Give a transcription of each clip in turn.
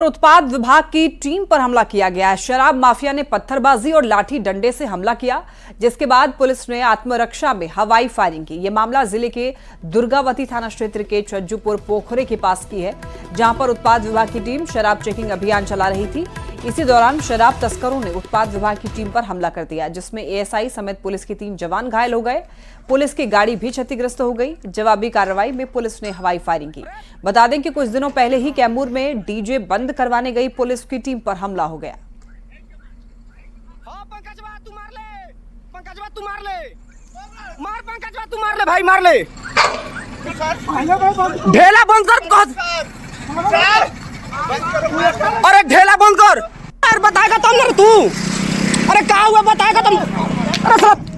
उत्पाद विभाग की टीम पर हमला किया गया है। शराब माफिया ने पत्थरबाजी और लाठी डंडे से हमला किया, जिसके बाद पुलिस ने आत्मरक्षा में हवाई फायरिंग की। यह मामला जिले के दुर्गावती थाना क्षेत्र के छज्जूपुर पोखरे के पास की है, जहां पर उत्पाद विभाग की टीम शराब चेकिंग अभियान चला रही थी। इसी दौरान शराब तस्करों ने उत्पाद विभाग की टीम पर हमला कर दिया, जिसमें एएसआई समेत पुलिस के 3 जवान घायल हो गए। पुलिस की गाड़ी भी क्षतिग्रस्त हो गई। जवाबी कार्रवाई में पुलिस ने हवाई फायरिंग की। बता दें कि कुछ दिनों पहले ही कैमूर में डीजे बंद करवाने गई पुलिस की टीम पर हमला हो गया। भाई मार ले, ढेला बंद कर, अरे ढेला बंद कर, यार बताएगा तुम ना तू, अरे क्या हुआ बताएगा तुम, अरे सब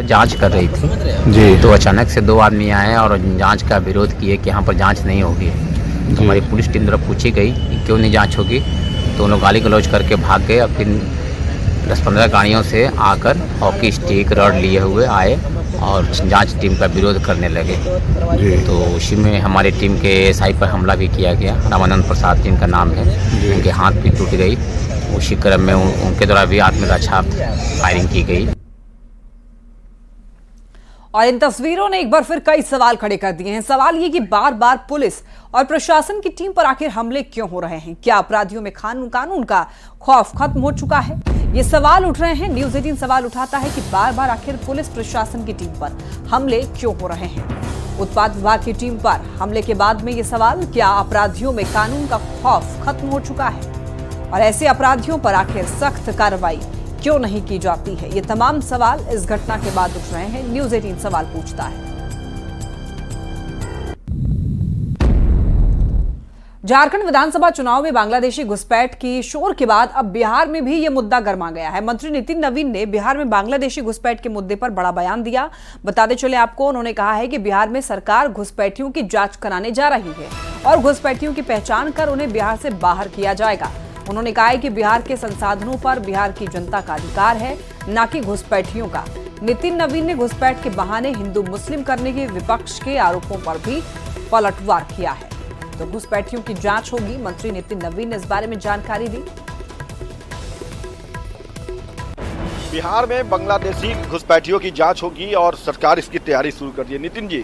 जांच कर रही थी जी, तो अचानक से 2 आदमी आए और जांच का विरोध किए कि यहाँ पर जांच नहीं होगी। तो हमारी पुलिस टीम द्वारा पूछी गई कि क्यों नहीं जांच होगी, तो उन्होंने गाली गलौज करके भाग गए। और फिर 10-15 गाड़ियों से आकर हॉकी स्टिक रॉड लिए हुए आए और जांच टीम का विरोध करने लगे। तो उसी में हमारी टीम के एएसआई पर हमला भी किया गया। रामानंद प्रसाद जिनका नाम है, उनके हाथ भी टूट गई। उसी क्रम में उनके द्वारा भी आत्मरक्षा फायरिंग की गई। और इन तस्वीरों ने एक बार फिर कई सवाल खड़े कर दिए हैं। सवाल ये कि बार बार पुलिस और प्रशासन की टीम पर आखिर हमले क्यों हो रहे हैं? क्या अपराधियों में कानून का खौफ खत्म हो चुका है? ये सवाल उठ रहे हैं। न्यूज़ 18 सवाल उठाता है कि बार बार आखिर पुलिस प्रशासन की टीम पर हमले क्यों हो रहे हैं? उत्पाद विभाग की टीम पर हमले के बाद में ये सवाल, क्या अपराधियों में कानून का खौफ खत्म हो चुका है? और ऐसे अपराधियों पर आखिर सख्त कार्रवाई क्यों नहीं की जाती है? ये तमाम सवाल इस घटना के बाद उठ रहे हैं। न्यूज़ 18 सवाल पूछता है। झारखंड विधानसभा चुनाव में बांग्लादेशी घुसपैठ की शोर के बाद अब बिहार में भी ये मुद्दा गर्मा गया है। मंत्री नितिन नवीन ने बिहार में बांग्लादेशी घुसपैठ के मुद्दे पर बड़ा बयान दिया। बताते चले आपको, उन्होंने कहा है कि बिहार में सरकार घुसपैठियों की जांच कराने जा रही है और घुसपैठियों की पहचान कर उन्हें बिहार से बाहर किया जाएगा। उन्होंने कहा है कि बिहार के संसाधनों पर बिहार की जनता का अधिकार है, न कि घुसपैठियों का। नितिन नवीन ने घुसपैठ के बहाने हिंदू मुस्लिम करने के विपक्ष के आरोपों पर भी पलटवार किया है। तो घुसपैठियों की जांच होगी, मंत्री नितिन नवीन ने इस बारे में जानकारी दी। बिहार में बांग्लादेशी घुसपैठियों की जांच होगी और सरकार इसकी तैयारी शुरू कर दी है। नितिन जी,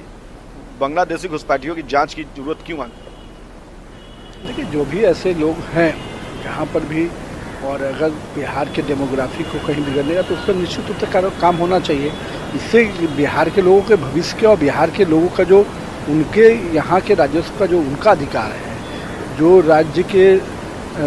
बांग्लादेशी घुसपैठियों की जांच की जरूरत क्यों है? देखिए, जो भी ऐसे लोग हैं जहाँ पर भी, और अगर बिहार के डेमोग्राफी को कहीं बिगड़ने तो उस पर निश्चित रूप से काम होना चाहिए। इससे बिहार के लोगों के भविष्य के और बिहार के लोगों का जो उनके यहाँ के राजस्व का जो उनका अधिकार है, जो राज्य के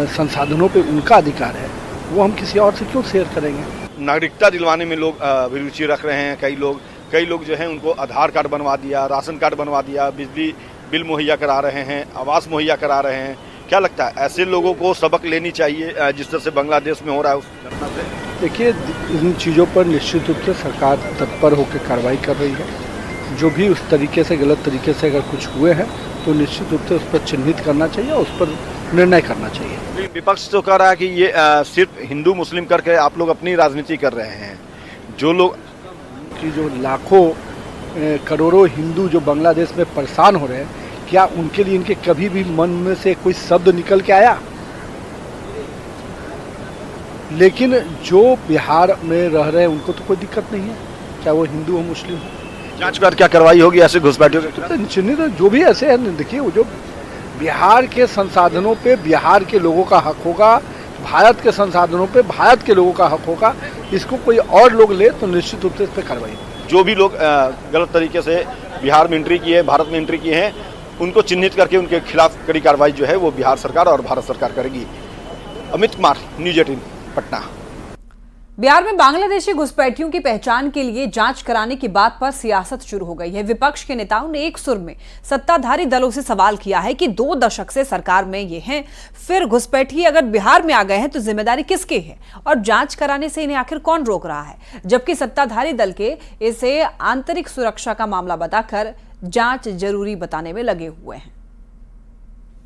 संसाधनों पे उनका अधिकार है, वो हम किसी और से क्यों शेयर करेंगे? नागरिकता दिलवाने में लोग रुचि रख रहे हैं। कई लोग जो हैं उनको आधार कार्ड बनवा दिया, राशन कार्ड बनवा दिया, बिजली बिल मुहैया करा रहे हैं, आवास मुहैया करा रहे हैं। क्या लगता है ऐसे लोगों को सबक लेनी चाहिए जिस तरह से बांग्लादेश में हो रहा है उस घटना से? देखिए, इन चीज़ों पर निश्चित रूप से सरकार तत्पर होकर कार्रवाई कर रही है। जो भी उस तरीके से, गलत तरीके से अगर कुछ हुए हैं तो निश्चित रूप से उस पर चिन्हित करना चाहिए, उस पर निर्णय करना चाहिए। विपक्ष तो कह रहा है कि ये सिर्फ हिंदू मुस्लिम करके आप लोग अपनी राजनीति कर रहे हैं। जो लोग कि जो लाखों करोड़ों हिंदू जो बांग्लादेश में परेशान हो रहे हैं, क्या उनके लिए इनके कभी भी मन में से कोई शब्द निकल के आया? लेकिन जो बिहार में रह रहे हैं उनको तो कोई दिक्कत नहीं है, चाहे वो हिंदू हो मुस्लिम हो। जांच कर क्या कार्रवाई होगी ऐसे घुसपैठियों के? निश्चित, जो भी ऐसे हैं, देखिए, वो जो बिहार के संसाधनों पे बिहार के लोगों का हक होगा, भारत के संसाधनों पे भारत के लोगों का हक होगा। इसको कोई और लोग ले तो निश्चित रूप से इस पर कार्रवाई होगी। जो भी लोग गलत तरीके से बिहार में एंट्री किए, भारत में एंट्री किए हैं, उनको चिन्हित करके उनके खिलाफ कड़ी कार्रवाई जो है वो बिहार सरकार और भारत सरकार करेगी। अमित कुमार, न्यूज़ 18 पटना। बिहार में बांग्लादेशी घुसपैठियों की पहचान के लिए जांच कराने की बात पर सियासत शुरू हो गई है। विपक्ष के नेताओं ने एक सुर में सत्ताधारी दलों से सवाल किया है कि 2 दशक से सरकार में ये हैं, फिर घुसपैठी अगर बिहार में आ गए हैं तो जिम्मेदारी किसकी है और जांच कराने से इन्हें आखिर कौन रोक रहा है? जबकि सत्ताधारी दल के इसे आंतरिक सुरक्षा का मामला बताकर जांच जरूरी बताने में लगे हुए हैं।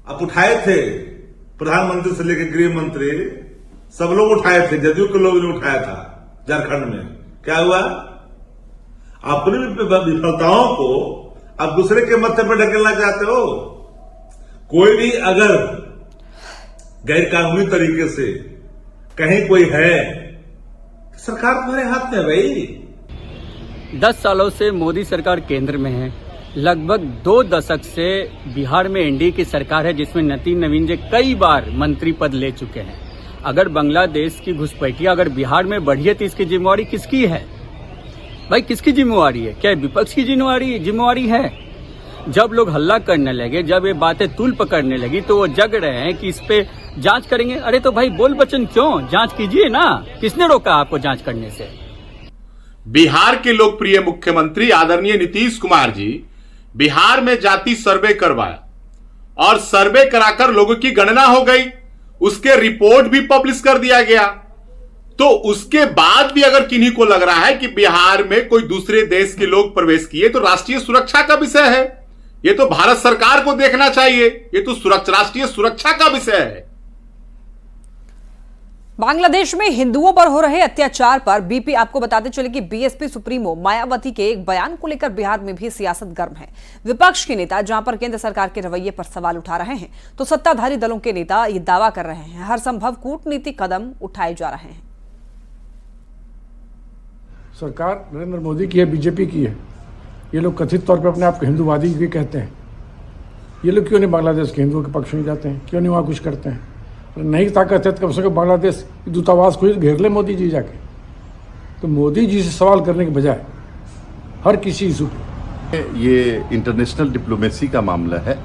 आप उठाए थे, प्रधानमंत्री से लेकर गृह मंत्री सब लोग उठाए थे, जदयू के लोगों ने उठाया था झारखंड में। क्या हुआ? अपनी विफलताओं को अब दूसरे के मत्थे पर ढकेलना चाहते हो। कोई भी अगर गैरकानूनी तरीके से कहीं कोई है, सरकार तुम्हारे हाथ में है भाई। 10 सालों से मोदी सरकार केंद्र में है। लगभग 2 दशक से बिहार में एनडीए की सरकार है, जिसमें नितिन नवीन जी कई बार मंत्री पद ले चुके हैं। अगर बांग्लादेश की घुसपैठियां अगर बिहार में बढ़ी है तो इसकी जिम्मेवारी किसकी है भाई? किसकी जिम्मेवारी है? क्या विपक्ष की जिम्मेवारी है? जब लोग हल्ला करने लगे, जब ये बातें तूल पकड़ने लगी, तो वो जग रहे हैं कि इस पे जांच करेंगे। अरे तो भाई बोल बचन क्यों? जांच कीजिए ना। किसने रोका आपको जांच करने से? बिहार के लोकप्रिय मुख्यमंत्री आदरणीय नीतीश कुमार जी बिहार में जाति सर्वे करवाया और सर्वे कराकर लोगों की गणना हो गई, उसके रिपोर्ट भी पब्लिश कर दिया गया। तो उसके बाद भी अगर किन्हीं को लग रहा है कि बिहार में कोई दूसरे देश के लोग प्रवेश किए तो राष्ट्रीय सुरक्षा का विषय है, ये तो भारत सरकार को देखना चाहिए, ये तो राष्ट्रीय सुरक्षा का विषय है। बांग्लादेश में हिंदुओं पर हो रहे अत्याचार पर बीपी आपको बताते चले कि बीएसपी सुप्रीमो मायावती के एक बयान को लेकर बिहार में भी सियासत गर्म है। विपक्ष के नेता जहां पर केंद्र सरकार के रवैये पर सवाल उठा रहे हैं, तो सत्ताधारी दलों के नेता ये दावा कर रहे हैं हर संभव कूटनीतिक कदम उठाए जा रहे हैं। सरकार नरेंद्र मोदी की है, बीजेपी की है। ये लोग कथित तौर पर अपने आप को हिंदूवादी भी कहते हैं। ये लोग क्यों नहीं बांग्लादेश के हिंदुओं के पक्ष में जाते हैं? क्यों नहीं वहाँ कुछ करते हैं? नहीं ताकत है तो कम से कम बांग्लादेश दूतावास को घेर ले मोदी जी जाके। तो मोदी जी से सवाल करने के बजाय हर किसी इशू पे ये इंटरनेशनल डिप्लोमेसी का मामला है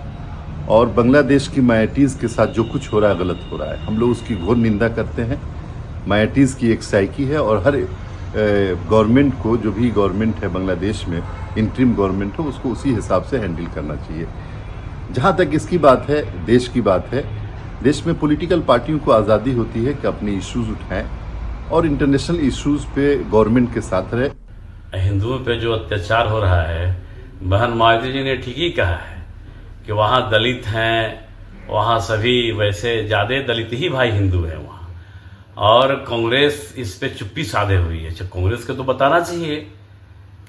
और बांग्लादेश की माइनॉरिटीज़ के साथ जो कुछ हो रहा है गलत हो रहा है। हम लोग उसकी घोर निंदा करते हैं। माइनॉरिटीज़ की एक साइकी है और हर गवर्नमेंट को, जो भी गवर्नमेंट है बांग्लादेश में, इंटरिम गवर्नमेंट हो, उसको उसी हिसाब से हैंडल करना चाहिए। जहाँ तक इसकी बात है, देश की बात है, देश में पॉलिटिकल पार्टियों को आज़ादी होती है कि अपने इश्यूज उठाएं और इंटरनेशनल इश्यूज पे गवर्नमेंट के साथ रहे। हिंदुओं पे जो अत्याचार हो रहा है, बहन मायावती जी ने ठीक ही कहा है कि वहाँ दलित हैं, वहाँ सभी वैसे ज़्यादा दलित ही भाई हिंदू हैं वहाँ, और कांग्रेस इस पे चुप्पी साधे हुई है। कांग्रेस को तो बताना चाहिए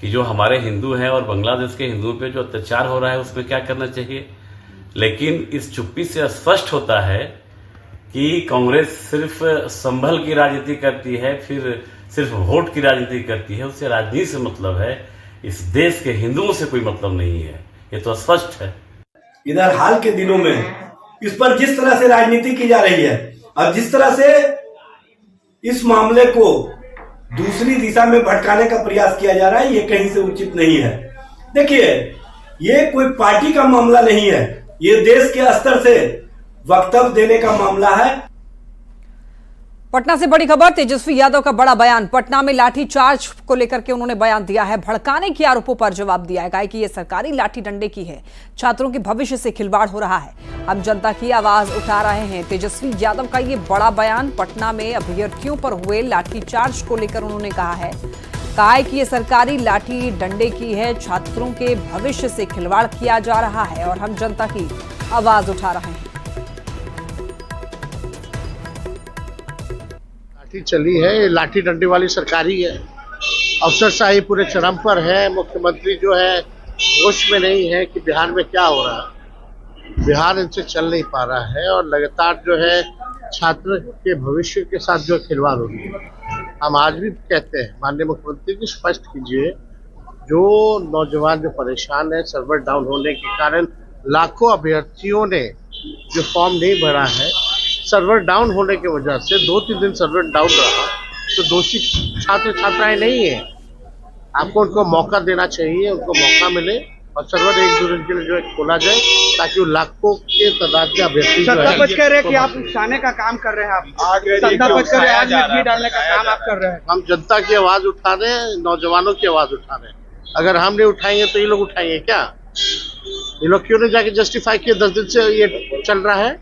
कि जो हमारे हिंदू हैं और बांग्लादेश के हिंदुओं पे जो अत्याचार हो रहा है उसमें क्या करना चाहिए। लेकिन इस चुप्पी से स्पष्ट होता है कि कांग्रेस सिर्फ संभल की राजनीति करती है, फिर सिर्फ वोट की राजनीति करती है। उससे राजनीति से मतलब है, इस देश के हिंदुओं से कोई मतलब नहीं है। ये तो स्पष्ट है। इधर हाल के दिनों में इस पर जिस तरह से राजनीति की जा रही है और जिस तरह से इस मामले को दूसरी दिशा में भटकाने का प्रयास किया जा रहा है, ये कहीं से उचित नहीं है। देखिए, ये कोई पार्टी का मामला नहीं है, ये देश के स्तर से वक्तव्य देने का मामला है। पटना से बड़ी खबर, तेजस्वी यादव का बड़ा बयान। पटना में लाठी चार्ज को लेकर के उन्होंने बयान दिया है, भड़काने के आरोपों पर जवाब दिया है। कहा कि यह सरकारी लाठी डंडे की है, छात्रों के भविष्य से खिलवाड़ हो रहा है, हम जनता की आवाज उठा रहे हैं। तेजस्वी यादव का ये बड़ा बयान पटना में अभ्यर्थियों पर हुए लाठीचार्ज को लेकर उन्होंने कहा है कि यह सरकारी लाठी डंडे की है, छात्रों के भविष्य से खिलवाड़ किया जा रहा है और हम जनता की आवाज उठा रहे हैं। लाठी चली है, ये लाठी डंडे वाली सरकारी है, अफसरशाही पूरे चरम पर है। मुख्यमंत्री जो है होश में नहीं है कि बिहार में क्या हो रहा है। बिहार इनसे चल नहीं पा रहा है और लगातार जो है छात्र के भविष्य के साथ जो खिलवाड़ हो रही है। हम आज भी कहते हैं माननीय मुख्यमंत्री जी, स्पष्ट कीजिए, जो नौजवान जो परेशान है सर्वर डाउन होने के कारण, लाखों अभ्यर्थियों ने जो फॉर्म नहीं भरा है, सर्वर डाउन होने की वजह से 2-3 दिन सर्वर डाउन रहा, तो दोषी छात्र छात्राएं नहीं है। आपको उनको मौका देना चाहिए, उनको मौका मिले और सर्वर 1-2 दिन के लिए जो है खोला जाए, ताकि वो लाखों के तादाद के अभ्यर्थी जो है कह रहे हैं कि आप उकसाने का काम कर रहे हैं, आप डालने का काम आप कर रहे हैं। हम जनता की आवाज उठा रहे हैं, नौजवानों की आवाज उठा रहे हैं। अगर हम नहीं उठाएंगे तो ये लोग उठाएंगे क्या? ये लोग क्यों नहीं जाके जस्टिफाई किए? 10 दिन से ये चल रहा है।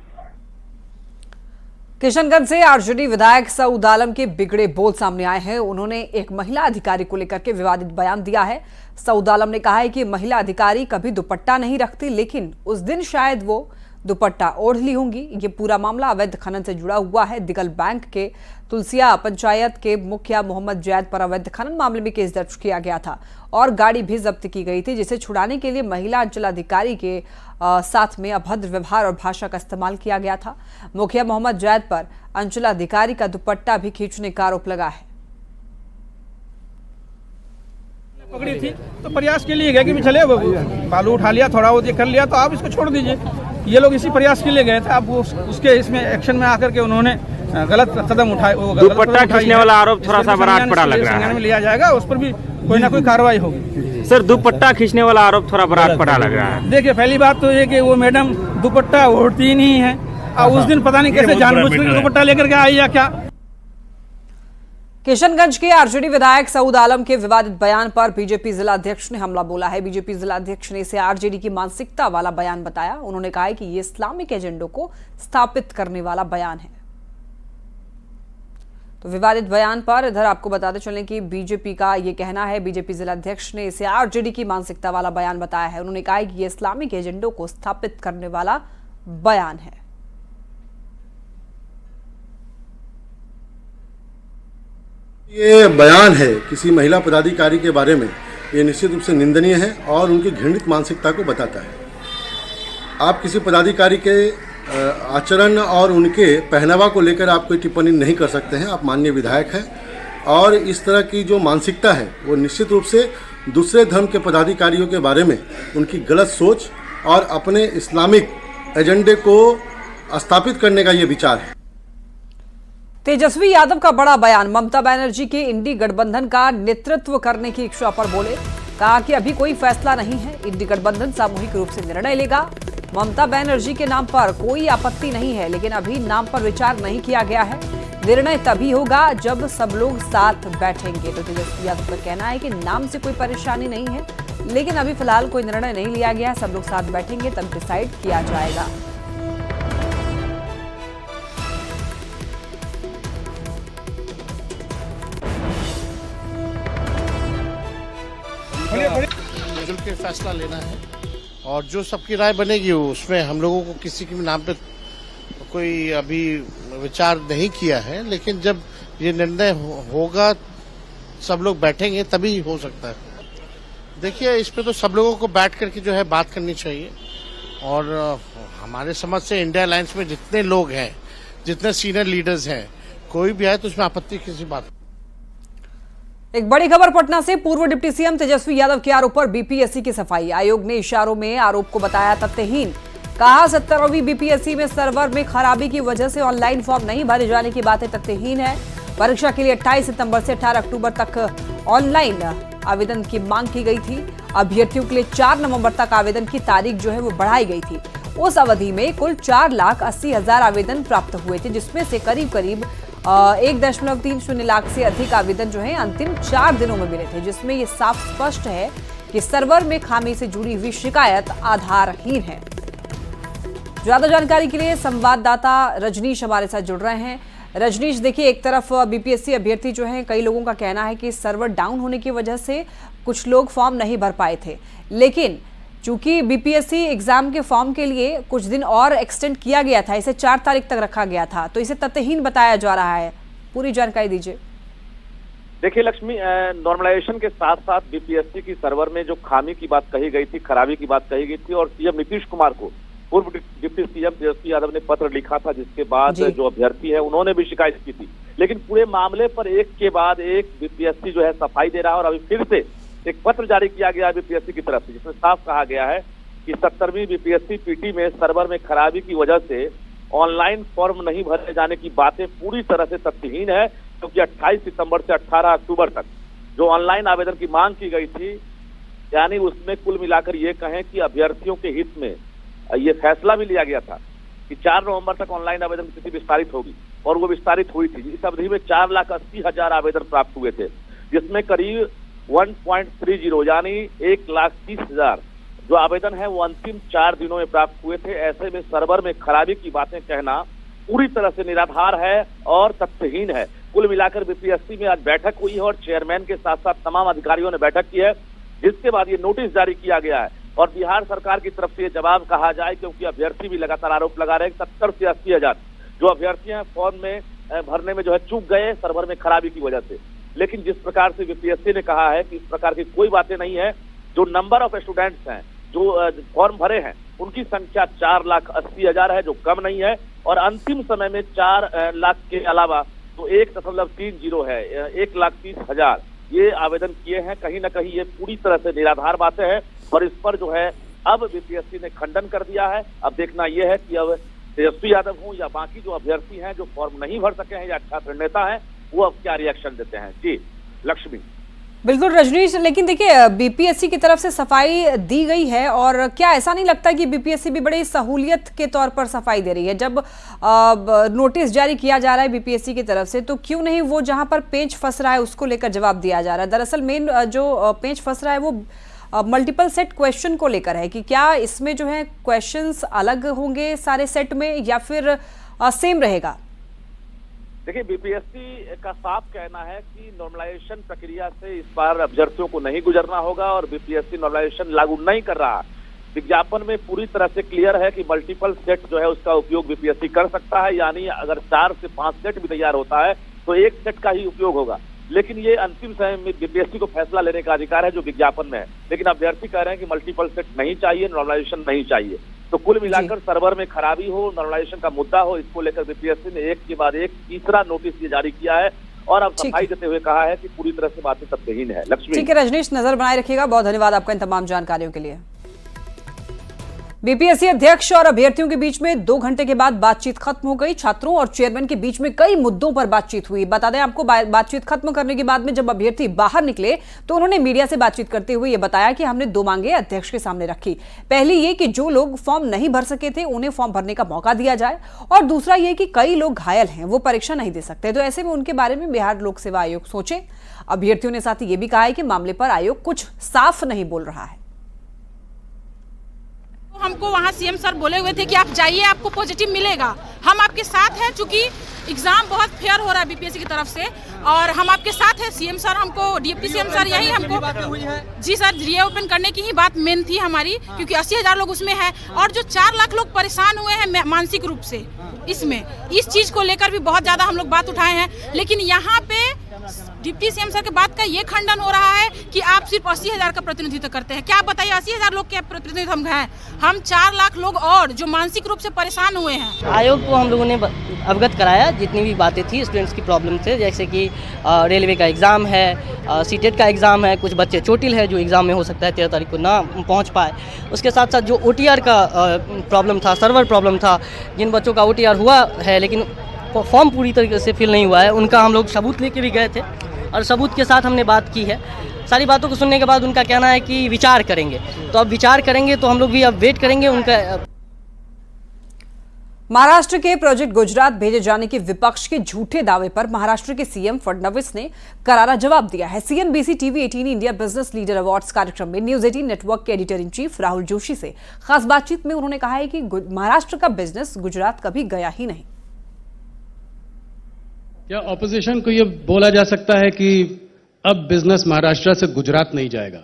किशनगंज से आरजेडी विधायक सऊद आलम के बिगड़े बोल सामने आए हैं। उन्होंने एक महिला अधिकारी को लेकर के विवादित बयान दिया है। सऊद आलम ने कहा है कि महिला अधिकारी कभी दुपट्टा नहीं रखती, लेकिन उस दिन शायद वो दुपट्टा ओढ़ ली होंगी। ये पूरा मामला अवैध खनन से जुड़ा हुआ है। दिगल बैंक के तुलसिया पंचायत के मुखिया मोहम्मद जैद पर अवैध खनन मामले में केस दर्ज किया गया था और गाड़ी भी जब्त की गई थी, जिसे छुड़ाने के लिए महिला अंचलाधिकारी के साथ में अभद्र व्यवहार और भाषा का इस्तेमाल किया गया था। मुखिया मोहम्मद जैद पर अंचलाधिकारी का दुपट्टा भी खींचने का आरोप लगा है। पकड़ी थी तो प्रयास के लिए गए कि चले बालू उठा लिया, थोड़ा वो कर लिया, तो आप इसको छोड़ दीजिए। ये लोग इसी प्रयास के लिए गए थे। अब उसके इसमें एक्शन में आकर के उन्होंने गलत कदम उठाए। दुपट्टा खींचने वाला आरोप थोड़ा सा बरात पड़ा लग रहा है। में लिया जाएगा, उस पर भी कोई ना कोई कार्रवाई होगी। सर, दुपट्टा खींचने वाला आरोप थोड़ा बरात पड़ा लग रहा है। देखिए, पहली बात तो ये कि वो मैडम दुपट्टा ओढ़ती नहीं है और उस दिन पता नहीं कैसे जानबूझकर दुपट्टा लेकर के आई या क्या। किशनगंज के आरजेडी विधायक सऊद आलम के विवादित बयान पर बीजेपी जिला अध्यक्ष ने हमला बोला है। बीजेपी जिला अध्यक्ष ने इसे आरजेडी की मानसिकता वाला बयान बताया। उन्होंने कहा है कि ये इस्लामिक एजेंडों को स्थापित करने वाला बयान है। तो विवादित बयान पर इधर आपको बताते चलें कि बीजेपी का ये कहना है, बीजेपी जिला अध्यक्ष ने इसे आरजेडी की मानसिकता वाला बयान बताया है। उन्होंने कहा है कि ये इस्लामिक एजेंडों को स्थापित करने वाला बयान है। ये बयान है किसी महिला पदाधिकारी के बारे में, ये निश्चित रूप से निंदनीय है और उनकी घृणित मानसिकता को बताता है। आप किसी पदाधिकारी के आचरण और उनके पहनावा को लेकर आप कोई टिप्पणी नहीं कर सकते हैं। आप माननीय विधायक हैं और इस तरह की जो मानसिकता है वो निश्चित रूप से दूसरे धर्म के पदाधिकारियों के बारे में उनकी गलत सोच और अपने इस्लामिक एजेंडे को स्थापित करने का ये विचार है। तेजस्वी यादव का बड़ा बयान। ममता बनर्जी के इंडी गठबंधन का नेतृत्व करने की इच्छा पर बोले। कहा कि अभी कोई फैसला नहीं है, इंडी गठबंधन सामूहिक रूप से निर्णय लेगा। ममता बनर्जी के नाम पर कोई आपत्ति नहीं है, लेकिन अभी नाम पर विचार नहीं किया गया है। निर्णय तभी होगा जब सब लोग साथ बैठेंगे। तो तेजस्वी यादव का कहना है कि नाम से कोई परेशानी नहीं है, लेकिन अभी फिलहाल कोई निर्णय नहीं लिया गया। सब लोग साथ बैठेंगे तब डिसाइड किया जाएगा। मिलजुल के फैसला लेना है और जो सबकी राय बनेगी उसमें हम लोगों को किसी के नाम पे कोई अभी विचार नहीं किया है, लेकिन जब ये निर्णय होगा सब लोग बैठेंगे तभी हो सकता है। देखिए, इस पे तो सब लोगों को बैठ करके जो है बात करनी चाहिए और हमारे समझ से इंडिया अलायंस में जितने लोग हैं, जितने सीनियर लीडर्स हैं, कोई भी आए तो उसमें आपत्ति किसी बात। एक बड़ी खबर पटना से। पूर्व डिप्टी सीएम तेजस्वी यादव के आरोप पर बीपीएससी की सफाई। आयोग ने इशारों में आरोप को बताया तथ्यहीन। कहा 17वीं बीपीएससी में सर्वर में खराबी की वजह से ऑनलाइन फॉर्म नहीं भरे जाने की बातें तथ्यहीन है। परीक्षा के लिए 28 सितंबर से 18 अक्टूबर तक ऑनलाइन आवेदन की मांग की गई थी। अभ्यर्थियों के लिए 4 नवंबर तक आवेदन की तारीख जो है वो बढ़ाई गई थी। उस अवधि में कुल 4,80,000 आवेदन प्राप्त हुए थे, जिसमें से करीब 1.30 लाख से अधिक आवेदन जो है अंतिम 4 दिनों में मिले थे, जिसमें ये साफ स्पष्ट है कि सर्वर में खामी से जुड़ी हुई शिकायत आधारहीन है। ज्यादा जानकारी के लिए संवाददाता रजनीश हमारे साथ जुड़ रहे हैं। रजनीश, देखिए, एक तरफ बीपीएससी अभ्यर्थी जो हैं, कई लोगों का कहना है कि सर्वर डाउन होने की वजह से कुछ लोग फॉर्म नहीं भर पाए थे, लेकिन चूंकि बीपीएससी एग्जाम के फॉर्म के लिए कुछ दिन और एक्सटेंड किया गया था, इसे 4 तारीख तक रखा गया था, तो इसे तथ्यहीन बताया जा रहा है। पूरी जानकारी दीजिए। देखिए लक्ष्मी, नॉर्मलाइजेशन के साथ साथ बीपीएससी की सर्वर में जो खामी की बात कही गई थी, खराबी की बात कही गई थी और सीएम नीतीश कुमार को पूर्व डिप्टी सीएम तेजस्वी यादव ने पत्र लिखा था, जिसके बाद जो अभ्यर्थी है उन्होंने भी शिकायत की थी। लेकिन पूरे मामले पर एक के बाद एक बीपीएससी जो है सफाई दे रहा है और अभी फिर से एक पत्र जारी किया गया बीपीएससी की तरफ से, जिसमें साफ कहा गया है कि 17वीं बीपीएससी पीटी में सर्वर में खराबी की वजह से ऑनलाइन फॉर्म नहीं भरे जाने की बातें पूरी तरह से तथ्यहीन है, क्योंकि 28 सितंबर से 18 अक्टूबर तक जो ऑनलाइन आवेदन की मांग की गई थी, यानी उसमें कुल मिलाकर ये कहें कि अभ्यर्थियों के हित में ये फैसला भी लिया गया था कि 4 नवंबर तक ऑनलाइन आवेदन की तिथि विस्तारित होगी और वो विस्तारित हुई थी। इस अवधि में 4,80,000 आवेदन प्राप्त हुए थे, जिसमें करीब 1.30 यानी 1,30,000 जो आवेदन है वो अंतिम 4 दिनों में प्राप्त हुए थे। ऐसे में सर्वर में खराबी की बातें कहना पूरी तरह से निराधार है और तथ्यहीन है। कुल मिलाकर बीपीएससी में आज बैठक हुई है और चेयरमैन के साथ साथ तमाम अधिकारियों ने बैठक की है, जिसके बाद ये नोटिस जारी किया गया है और बिहार सरकार की तरफ से ये जवाब कहा जाए, क्योंकि अभ्यर्थी भी लगातार आरोप लगा रहे हैं 70 से 80 हजार जो अभ्यर्थी हैं फॉर्म में भरने में जो है चूक गए सर्वर में खराबी की वजह से। लेकिन जिस प्रकार से बीपीएससी ने कहा है कि इस प्रकार की कोई बातें नहीं है, जो नंबर ऑफ स्टूडेंट्स हैं जो फॉर्म भरे हैं उनकी संख्या 4,80,000 है, जो कम नहीं है, और अंतिम समय में 4 लाख के अलावा तो 1.30 है, 1,30,000 ये आवेदन किए हैं। कहीं ना कहीं ये पूरी तरह से निराधार बातें हैं और इस पर जो है अब बीपीएससी ने खंडन कर दिया है। अब देखना यह है कि अब तेजस्वी यादव हूं या बाकी जो अभ्यर्थी हैं जो फॉर्म नहीं भर सके हैं या छात्र नेता हैं वो अब क्या रिएक्शन देते हैं। जी लक्ष्मी। बिल्कुल रजनीश, लेकिन देखिए बीपीएससी की तरफ से सफाई दी गई है और क्या ऐसा नहीं लगता कि बीपीएससी भी बड़ी सहूलियत के तौर पर सफाई दे रही है? जब नोटिस जारी किया जा रहा है बीपीएससी की तरफ से तो क्यों नहीं वो जहां पर पेच फंस रहा है उसको लेकर जवाब दिया जा रहा है? दरअसल मेन जो पेच फंस रहा है वो मल्टीपल सेट क्वेश्चन को लेकर है कि क्या इसमें जो है क्वेश्चंस अलग होंगे सारे सेट में या फिर सेम रहेगा? देखिए बीपीएससी का साफ कहना है कि नॉर्मलाइजेशन प्रक्रिया से इस बार अभ्यर्थियों को नहीं गुजरना होगा और बीपीएससी नॉर्मलाइजेशन लागू नहीं कर रहा। विज्ञापन में पूरी तरह से क्लियर है कि मल्टीपल सेट जो है उसका उपयोग बीपीएससी कर सकता है, यानी अगर 4 से 5 सेट भी तैयार होता है तो एक सेट का ही उपयोग होगा। लेकिन ये अंतिम समय में बीपीएससी को फैसला लेने का अधिकार है जो विज्ञापन में है, लेकिन अभ्यर्थी कह रहे हैं कि मल्टीपल सेट नहीं चाहिए, नॉर्मलाइजेशन नहीं चाहिए। तो कुल मिलाकर सर्वर में खराबी हो, नॉर्मलाइजेशन का मुद्दा हो, इसको लेकर बीपीएससी ने एक के बाद एक तीसरा नोटिस ये जारी किया है और अब सफाई देते हुए कहा है कि पूरी तरह से बातें तथ्यहीन है। लक्ष्मी। ठीक है रजनीश, नजर बनाए रखिएगा। बहुत धन्यवाद आपका इन तमाम जानकारियों के लिए। बीपीएससी अध्यक्ष और अभ्यर्थियों के बीच में 2 घंटे के बाद बातचीत खत्म हो गई। छात्रों और चेयरमैन के बीच में कई मुद्दों पर बातचीत हुई। बता दें आपको, बातचीत खत्म करने के बाद में जब अभ्यर्थी बाहर निकले तो उन्होंने मीडिया से बातचीत करते हुए यह बताया कि हमने 2 मांगे अध्यक्ष के सामने रखी। पहली ये कि जो लोग फॉर्म नहीं भर सके थे उन्हें फॉर्म भरने का मौका दिया जाए, और दूसरा ये कि कई लोग घायल हैं, वो परीक्षा नहीं दे सकते, तो ऐसे में उनके बारे में बिहार लोक सेवा आयोग सोचे। अभ्यर्थियों ने साथ ही ये भी कहा है कि मामले पर आयोग कुछ साफ नहीं बोल रहा है। हमको वहाँ सीएम सर बोले हुए थे कि आप जाइए, आपको पॉजिटिव मिलेगा, हम आपके साथ हैं। चूंकि एग्जाम बहुत फेयर हो रहा है बीपीएससी की तरफ से और हम आपके साथ हैं। सीएम सर हमको, डिप्टी सीएम सर यही हमको, जी सर, रीओपन करने की ही बात मेन थी हमारी, क्योंकि 80,000 लोग उसमें हैं और जो 4 लाख लोग परेशान हुए हैं मानसिक रूप से, इसमें इस चीज को लेकर भी बहुत ज्यादा हम लोग बात उठाए हैं। लेकिन यहाँ पे डिप्टी सीएम सर के बात का ये खंडन हो रहा है कि आप सिर्फ 80,000 का प्रतिनिधित्व करते हैं। क्या बताइए, 80,000 लोग के प्रतिनिधित्व हम हैं? हम 4 लाख लोग और जो मानसिक रूप से परेशान हुए हैं। आयोग को हम लोगों ने अवगत कराया जितनी भी बातें थी स्टूडेंट्स की प्रॉब्लम से, जैसे कि रेलवे का एग्ज़ाम है, सीटेट का एग्ज़ाम है, कुछ बच्चे चोटिल है जो एग्ज़ाम में हो सकता है 13 तारीख को ना पहुंच पाए। उसके साथ साथ जो OTR का प्रॉब्लम था, सर्वर प्रॉब्लम था, जिन बच्चों का OTR हुआ है लेकिन फॉर्म पूरी तरीके से फिल नहीं हुआ है, उनका हम लोग सबूत लेके भी गए थे और सबूत के साथ हमने बात की है। सारी बातों को सुनने के बाद उनका कहना है कि विचार करेंगे, तो अब विचार करेंगे तो हम लोग भी अब वेट करेंगे उनका। महाराष्ट्र के प्रोजेक्ट गुजरात भेजे जाने के विपक्ष के झूठे दावे पर महाराष्ट्र के सीएम फडणवीस ने करारा जवाब दिया है। CNBC TV 18 India business leader awards कार्यक्रम में न्यूज 18 नेटवर्क के editor in chief Rahul Joshi से खास बातचीत में उन्होंने कहा है कि महाराष्ट्र का बिजनेस गुजरात कभी गया ही नहीं। क्या ऑपोजिशन को ये बोला जा सकता है कि अब बिजनेस महाराष्ट्र से गुजरात नहीं जाएगा?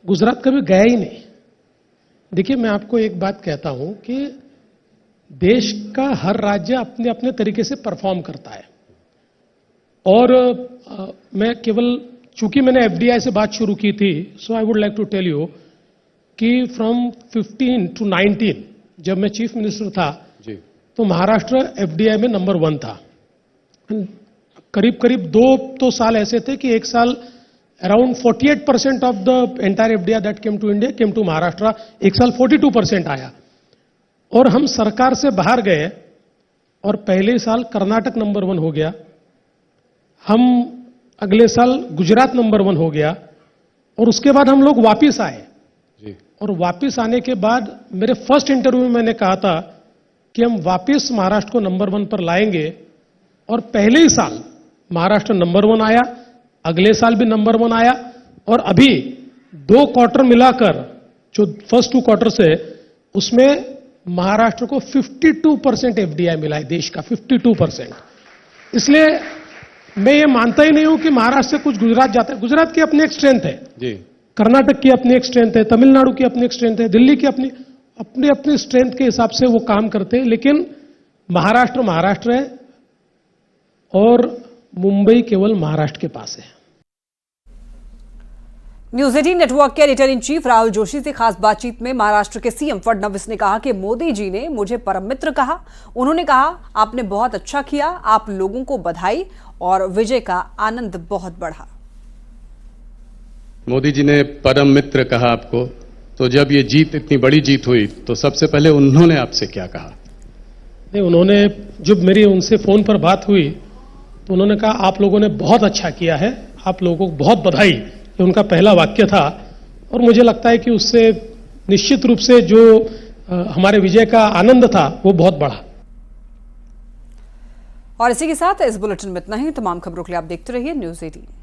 गुजरात कभी गया ही नहीं। देखिए, मैं आपको एक बात कहता हूं कि देश का हर राज्य अपने अपने तरीके से परफॉर्म करता है और मैं केवल, चूंकि मैंने FDI से बात शुरू की थी, so I would like to tell you कि फ्रॉम 15 to 19 जब मैं चीफ मिनिस्टर था जी, तो महाराष्ट्र FDI में नंबर 1 था। करीब करीब 2 तो साल ऐसे थे कि एक साल around 48% of the entire FDI that came to India came to Maharashtra, एक साल 42% आया। और हम सरकार से बाहर गए और पहले साल कर्नाटक नंबर 1 हो गया, हम अगले साल गुजरात नंबर 1 हो गया और उसके बाद हम लोग वापिस आए जी। और वापिस आने के बाद मेरे फर्स्ट इंटरव्यू में मैंने कहा था कि हम वापिस महाराष्ट्र को नंबर 1 पर लाएंगे और पहले ही साल महाराष्ट्र नंबर 1 आया, अगले साल भी नंबर 1 आया और अभी 2 क्वार्टर मिलाकर जो फर्स्ट 2 क्वार्टर से उसमें महाराष्ट्र को 52% FDI मिला है, देश का 52%। इसलिए मैं ये मानता ही नहीं हूं कि महाराष्ट्र से कुछ गुजरात जाता है। गुजरात की अपनी एक स्ट्रेंथ है जी, कर्नाटक की अपनी एक स्ट्रेंथ है, तमिलनाडु की अपनी एक स्ट्रेंथ है, दिल्ली की अपनी अपनी अपनी स्ट्रेंथ के हिसाब से वो काम करते हैं। लेकिन महाराष्ट्र महाराष्ट्र है और मुंबई केवल महाराष्ट्र के पास है। न्यूज 18 नेटवर्क के editor in chief Rahul Joshi से खास बातचीत में महाराष्ट्र के सीएम फडणवीस ने कहा कि मोदी जी ने मुझे परम मित्र कहा। उन्होंने कहा, आपने बहुत अच्छा किया, आप लोगों को बधाई और विजय का आनंद बहुत बढ़ा। मोदी जी ने परम मित्र कहा आपको, तो जब ये जीत इतनी बड़ी जीत हुई तो सबसे पहले उन्होंने आपसे क्या कहा? नहीं, उन्होंने जब मेरी उनसे फोन पर बात हुई तो उन्होंने कहा आप लोगों ने बहुत अच्छा किया है, आप लोगों को बहुत बधाई, ये उनका पहला वाक्य था। और मुझे लगता है कि उससे निश्चित रूप से जो हमारे विजय का आनंद था वो बहुत बढ़ा। और इसी के साथ इस बुलेटिन में इतना ही। तमाम खबरों के लिए आप देखते रहिए न्यूज 18।